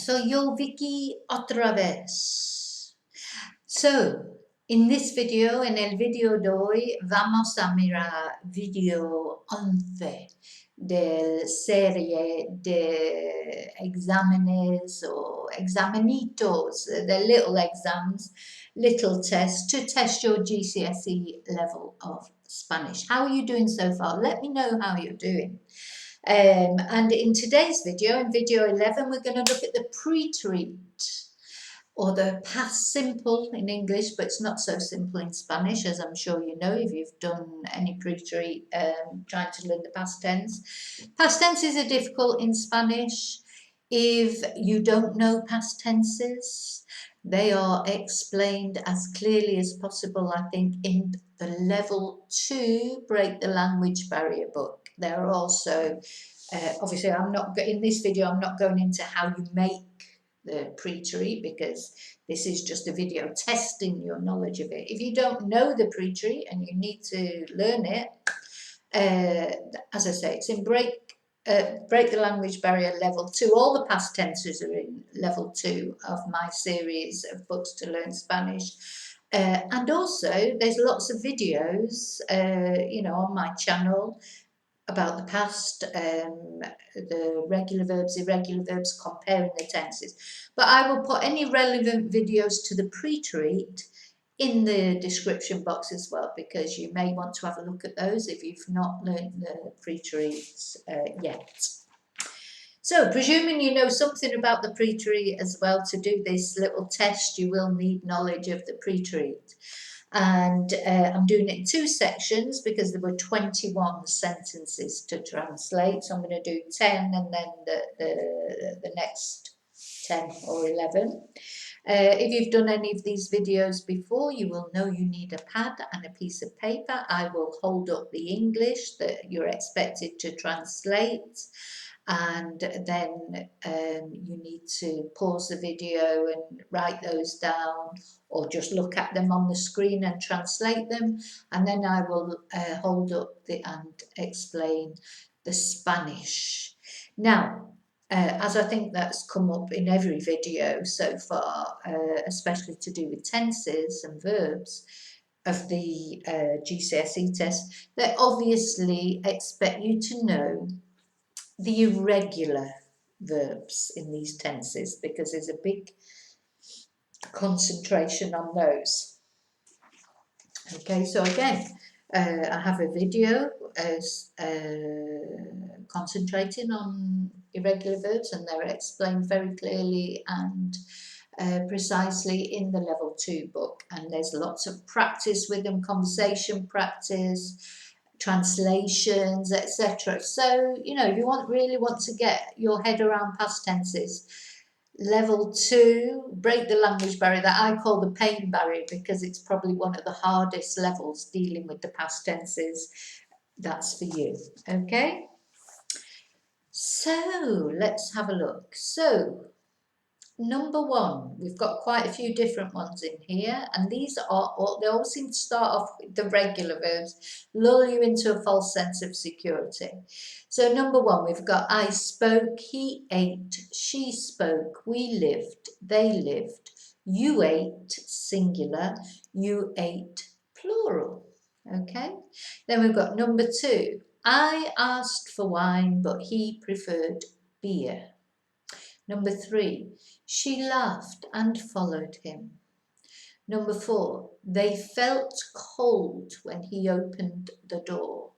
soy yo, Vicky, otra vez. So, in this video, en el video de hoy, vamos a mirar video 11 de serie de exámenes o examinitos, the little exams, little tests to test your GCSE level of Spanish. How are you doing so far? Let me know how you're doing. And in today's video, in video 11, we're going to look at the preterite, or the past simple in English, but it's not so simple in Spanish, as I'm sure you know if you've done any preterite trying to learn the past tense. Past tenses are difficult in Spanish. If you don't know past tenses, they are explained as clearly as possible, I think, in the level 2 Break the Language Barrier book. There are also, obviously I'm not, in this video I'm not going into how you make the preterite because this is just a video testing your knowledge of it. If you don't know the preterite and you need to learn it, as I say, it's in Break the Language Barrier level 2. All the past tenses are in level 2 of my series of books to learn Spanish. And also there's lots of videos, on my channel about the past, the regular verbs, irregular verbs, comparing the tenses. But I will put any relevant videos to the preterite in the description box as well, because you may want to have a look at those if you've not learned the preterites yet. So, presuming you know something about the preterite as well, to do this little test, you will need knowledge of the preterite. And I'm doing it in 2 sections because there were 21 sentences to translate. So I'm going to do 10 and then the next 10 or 11. If you've done any of these videos before, you will know you need a pad and a piece of paper. I will hold up the English that you're expected to translate. And then you need to pause the video and write those down, or just look at them on the screen and translate them, and then I will hold up and explain the Spanish. Now, as I think that's come up in every video so far, especially to do with tenses and verbs of the GCSE test, they obviously expect you to know the irregular verbs in these tenses, because there's a big concentration on those. Okay, so again, I have a video concentrating on irregular verbs, and they're explained very clearly and precisely in the level 2 book, and there's lots of practice with them, conversation practice, translations, etc. So, if you really want to get your head around past tenses, level 2, Break the Language Barrier, that I call the pain barrier because it's probably one of the hardest levels dealing with the past tenses, that's for you. Okay, so let's have a look. So number 1, we've got quite a few different ones in here, and these are, they all seem to start off with the regular verbs, lull you into a false sense of security. So number 1, we've got I spoke, he ate, she spoke, we lived, they lived, you ate, singular, you ate, plural. Okay, then we've got number 2, I asked for wine, but he preferred beer. Number 3, she laughed and followed him. Number 4, they felt cold when he opened the door.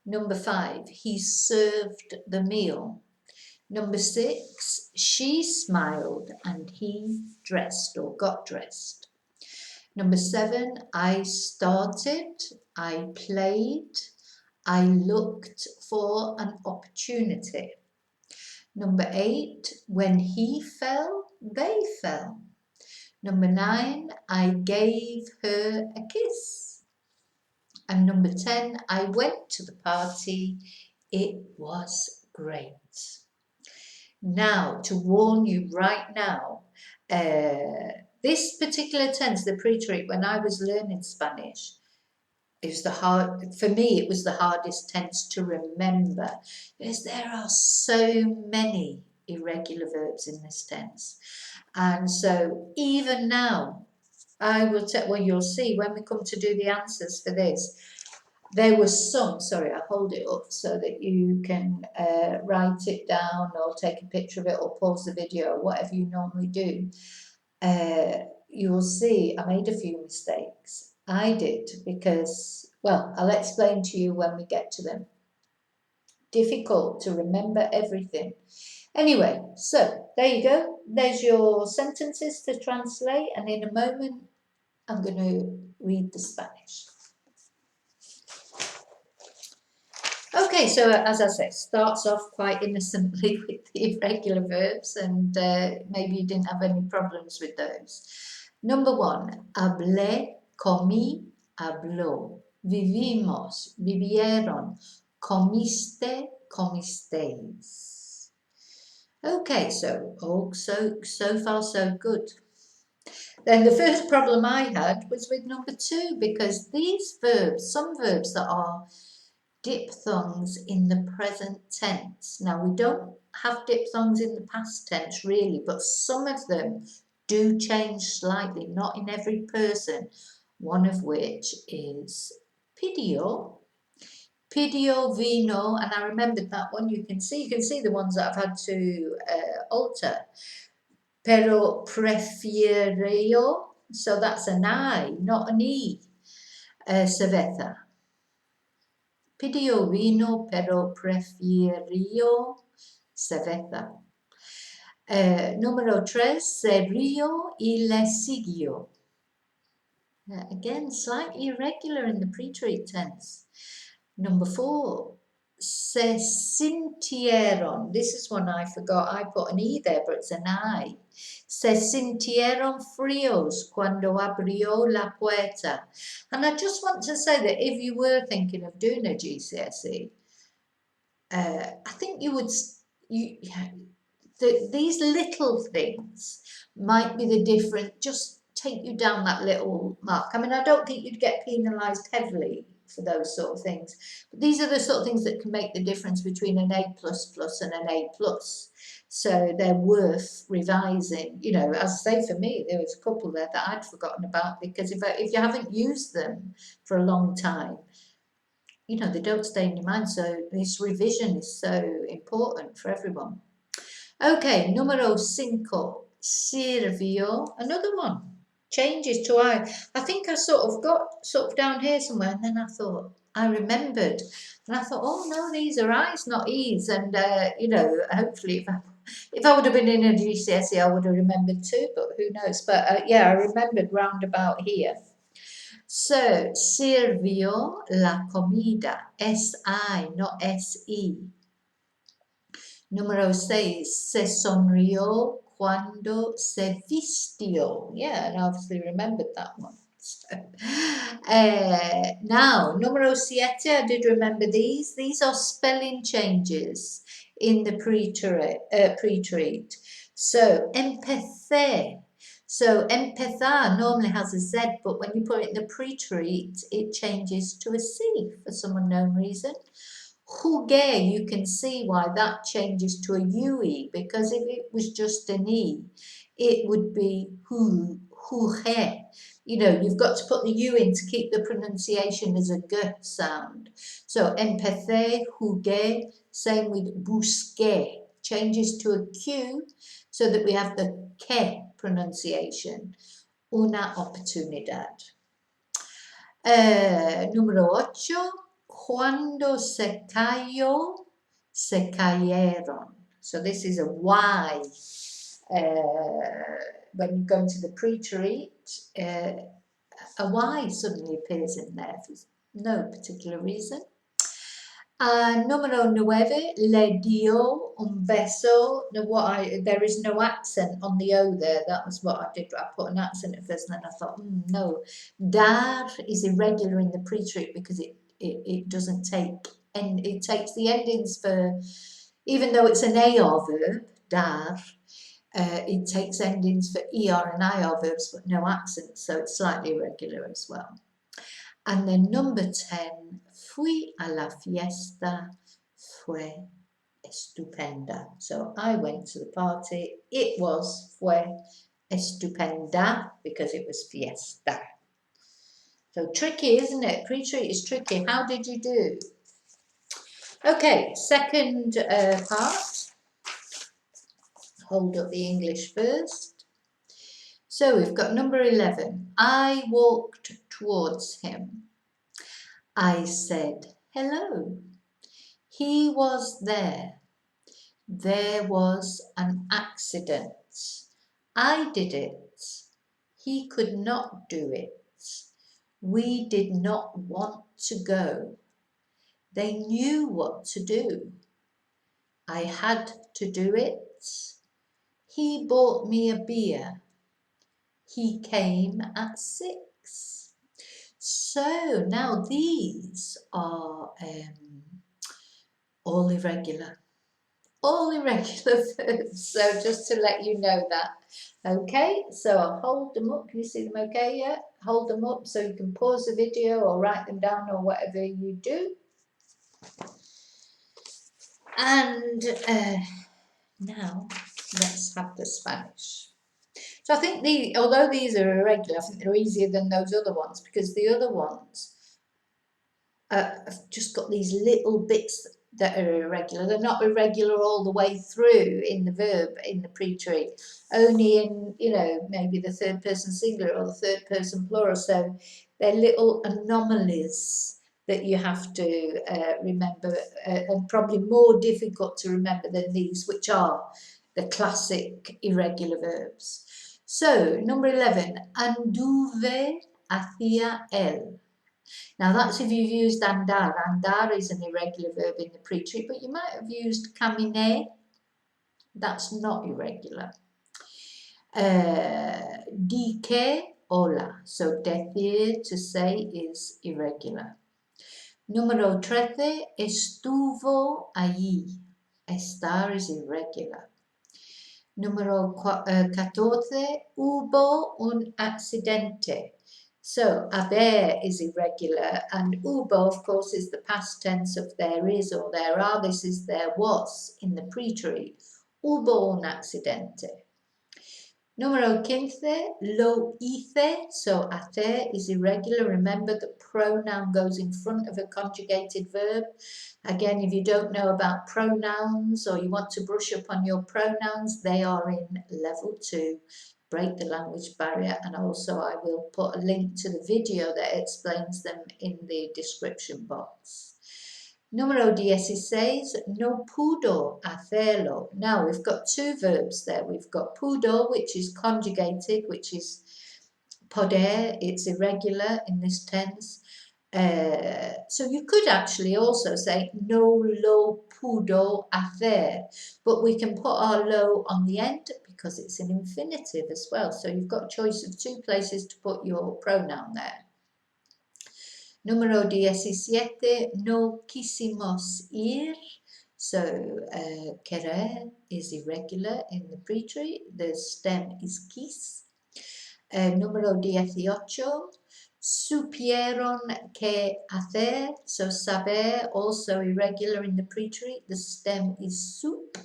Number 5, he served the meal. Number 6, she smiled and he dressed or got dressed. Number 7, I started, I played, I looked for an opportunity. Number 8, when he fell, they fell. Number 9, I gave her a kiss. And number 10, I went to the party. It was great. Now, to warn you right now, this particular tense, the preterite, when I was learning Spanish, for me, it was the hardest tense to remember, because there are so many irregular verbs in this tense. And so even now, I will tell, well, you'll see when we come to do the answers for this, there was some, sorry, I'll hold it up so that you can write it down or take a picture of it or pause the video, or whatever you normally do. You will see I made a few mistakes. I did because, well, I'll explain to you when we get to them. Difficult to remember everything. Anyway, so there you go. There's your sentences to translate, and in a moment I'm going to read the Spanish. Okay, so as I said, starts off quite innocently with the irregular verbs, and maybe you didn't have any problems with those. Number 1, hablé, comí, habló, vivimos, vivieron, comiste, comisteis. Okay, so far so good. Then the first problem I had was with number 2, because these verbs, some verbs that are diphthongs in the present tense. Now, we don't have diphthongs in the past tense really, but some of them do change slightly, not in every person, one of which is pidió, vino, and I remembered that one. You can see the ones that I've had to alter. Pero prefiero, so that's an I, not an E, cerveza. Pidió vino, pero prefirió cerveza. Número 3, se rió y le siguió. Again, slightly irregular in the preterite tense. Number 4, se sintieron. This is one I forgot. I put an E there, but it's an I. Se sintieron fríos cuando abrió la puerta. And I just want to say that if you were thinking of doing a GCSE, I think you would, these little things might be the difference, just take you down that little mark. I mean, I don't think you'd get penalised heavily for those sort of things, but these are the sort of things that can make the difference between an A++ and an A+. So they're worth revising. You know, as I say, for me, there was a couple there that I'd forgotten about, because if you haven't used them for a long time, you know, they don't stay in your mind. So this revision is so important for everyone. Okay, número 5, sirvió, another one. Changes to I think I sort of got down here somewhere, and then I thought, I remembered, and I thought, oh no, these are I's, not E's, and you know, hopefully if I would have been in a GCSE, I would have remembered too, but who knows. But yeah, I remembered round about here. So, sirvió la comida, S-I, not S-E. Número 6, se sonrió cuando se vistió. Yeah, and I obviously remembered that one. So, now, número 7, I did remember these. These are spelling changes in the preterite. So, empecé. So, empezar normally has a Z, but when you put it in the preterite, it changes to a C for some unknown reason. Jugué, you can see why that changes to a UE, because if it was just an E, it would be jugué. You know, you've got to put the U in to keep the pronunciation as a G sound. So, empecé, jugué, same with busqué, changes to a Q so that we have the que pronunciation. Una oportunidad. Número 8. Cuando se cayó, se cayeron. So this is a Y. When you go into the preterite, a Y suddenly appears in there for no particular reason. Número 9, le dio un beso. There is no accent on the O there. That was what I did. I put an accent at first, and then I thought, no. Dar is irregular in the preterite because it doesn't take, and it takes the endings for, even though it's an AR verb, dar, it takes endings for ER and IR verbs, but no accent, so it's slightly irregular as well. And then number 10, fui a la fiesta, fue estupenda. So I went to the party. It fue estupenda because it was fiesta. So tricky, isn't it? Preterite is tricky. How did you do? Okay, second part. Hold up the English first. So we've got number 11. I walked towards him. I said hello. He was there. There was an accident. I did it. He could not do it. We did not want to go. They knew what to do. I had to do it. He bought me a beer. He came at 6. So now these are all irregular. All irregular verbs. So just to let you know that. Okay, so I'll hold them up. Can you see them okay? Yeah, hold them up so you can pause the video or write them down or whatever you do. And now let's have the Spanish. So I think although these are irregular, I think they're easier than those other ones because the other ones have just got these little bits that are irregular. They're not irregular all the way through in the verb, in the preterite, only in, maybe the third person singular or the third person plural. So they're little anomalies that you have to remember, and probably more difficult to remember than these, which are the classic irregular verbs. So, number 11, anduve hacia él. Now that's if you've used andar. Andar is an irregular verb in the preterite, but you might have used caminé. That's not irregular. Di que, hola. So decir, to say, is irregular. Número 13, estuvo allí. Estar is irregular. Número 14, hubo un accidente. So, haber is irregular, and hubo, of course, is the past tense of there is or there are. This is there was in the preterite. Hubo un accidente. Número 15, lo hice. So, hacer is irregular. Remember, the pronoun goes in front of a conjugated verb. Again, if you don't know about pronouns or you want to brush up on your pronouns, they are in level 2. Break the language barrier, and also I will put a link to the video that explains them in the description box. Número 16, no pudo hacerlo. Now we've got two verbs there. We've got pudo, which is conjugated, which is poder. It's irregular in this tense. So you could actually also say no lo pudo hacer, but we can put our lo on the end because it's an infinitive as well. So you've got a choice of two places to put your pronoun there. Número 17, no quisimos ir. So querer is irregular in the preterite. The stem is quis. Número 18, supieron que hacer. So saber, also irregular in the preterite. The stem is sup.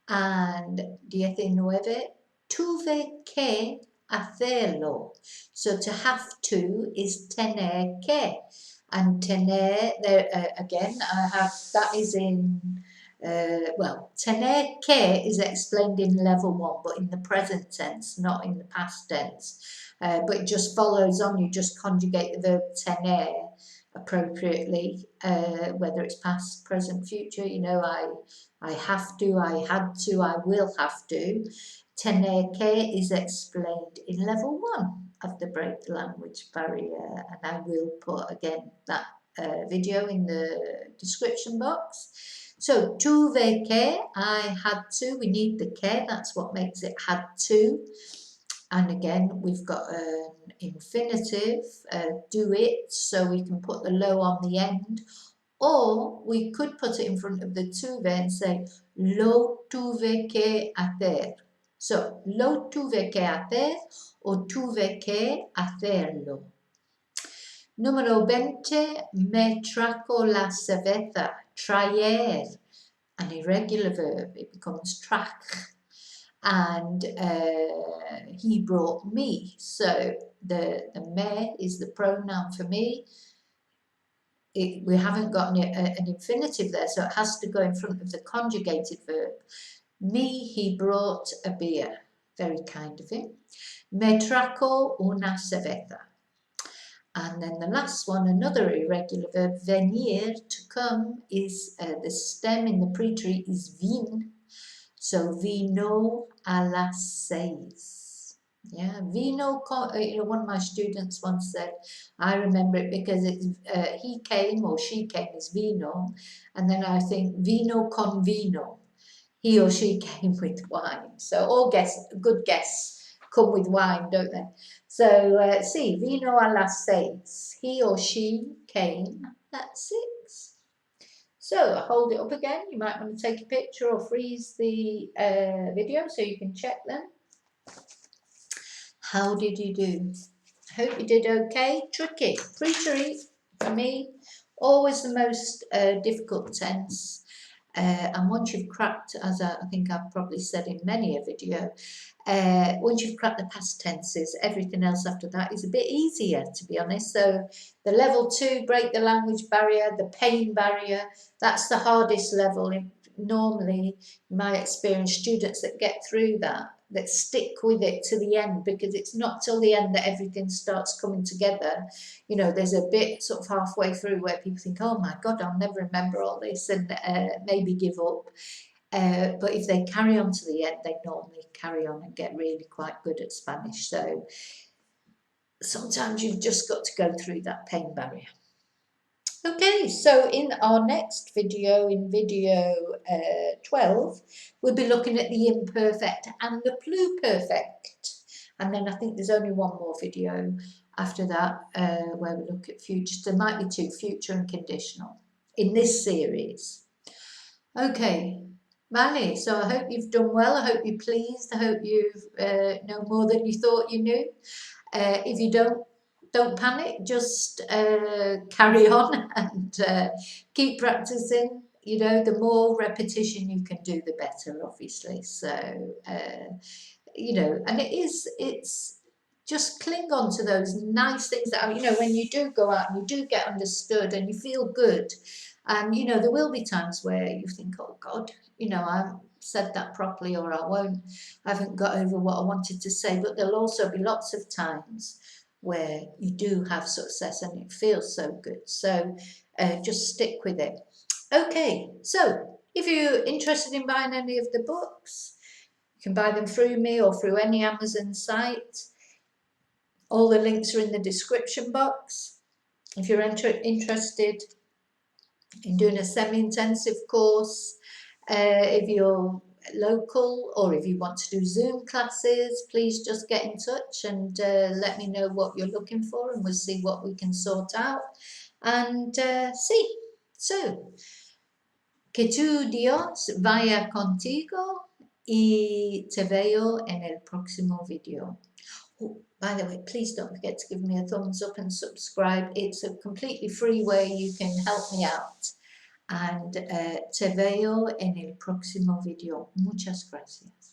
And 19, tuve que hacerlo. So to have to is tener que. And tener, there again, I have, that is in, tener que is explained in level 1, but in the present tense, not in the past tense. But it just follows on, you just conjugate the verb tener appropriately, whether it's past, present, future. I have to, I had to, I will have to. Tener que is explained in level 1 of the Break the Language Barrier, and I will put again that video in the description box. So, tuve que, I had to, we need the que, that's what makes it had to. And again, we've got an infinitive, do it, so we can put the lo on the end. Or we could put it in front of the tuve and say, lo tuve que hacer. So, lo tuve que hacer o tuve que hacerlo. Número 20, me trajo la cerveza. Traer. an irregular verb, it becomes track. And he brought me. So the me is the pronoun for me. We haven't got an infinitive there, so it has to go in front of the conjugated verb. Me, he brought a beer. Very kind of him. Me trajo una cerveza. And then the last one, another irregular verb, venir, to come, is the stem in the preterite is vin. So vino a las 6. Yeah, vino, one of my students once said, I remember it because it's he came or she came is vino, and then I think vino con vino, he or she came with wine. So all good guests come with wine, don't they? So see, vino a las 6, he or she came at 6. So I'll hold it up again. You might want to take a picture or freeze the video so you can check them. How did you do? I hope you did okay. Tricky. Preterite, for me, always the most difficult tense. And once you've cracked, as I think I've probably said in many a video, once you've cracked the past tenses, everything else after that is a bit easier, to be honest. So the level 2, break the language barrier, the pain barrier, that's the hardest level. Normally, in my experience, students that get through that stick with it to the end, because it's not till the end that everything starts coming together. You know, there's a bit sort of halfway through where people think, oh my God, I'll never remember all this, and maybe give up. But if they carry on to the end, they normally carry on and get really quite good at Spanish. So sometimes you've just got to go through that pain barrier. Okay, so in our next video, in video 12, we'll be looking at the imperfect and the pluperfect. And then I think there's only one more video after that where we look at future. There might be 2, future and conditional, in this series. Okay, Vale, so I hope you've done well. I hope you're pleased. I hope you know more than you thought you knew. If you don't panic, just carry on and keep practicing. You know, the more repetition you can do, the better, obviously. So, you know, and it's just cling on to those nice things that are, you know, when you do go out and you do get understood and you feel good. And, you know, there will be times where you think, oh God, you know, I haven't said that properly, or I haven't got over what I wanted to say. But there'll also be lots of times where you do have success and it feels so good. So just stick with it. Okay, so if you're interested in buying any of the books, you can buy them through me or through any Amazon site. All the links are in the description box. If you're interested in doing a semi-intensive course, if you're local, or if you want to do Zoom classes, please just get in touch and let me know what you're looking for, and we'll see what we can sort out and see. So, que tu Dios vaya contigo y te veo en el próximo video. Oh, by the way, please don't forget to give me a thumbs up and subscribe. It's a completely free way you can help me out. And te veo en el próximo video. Muchas gracias.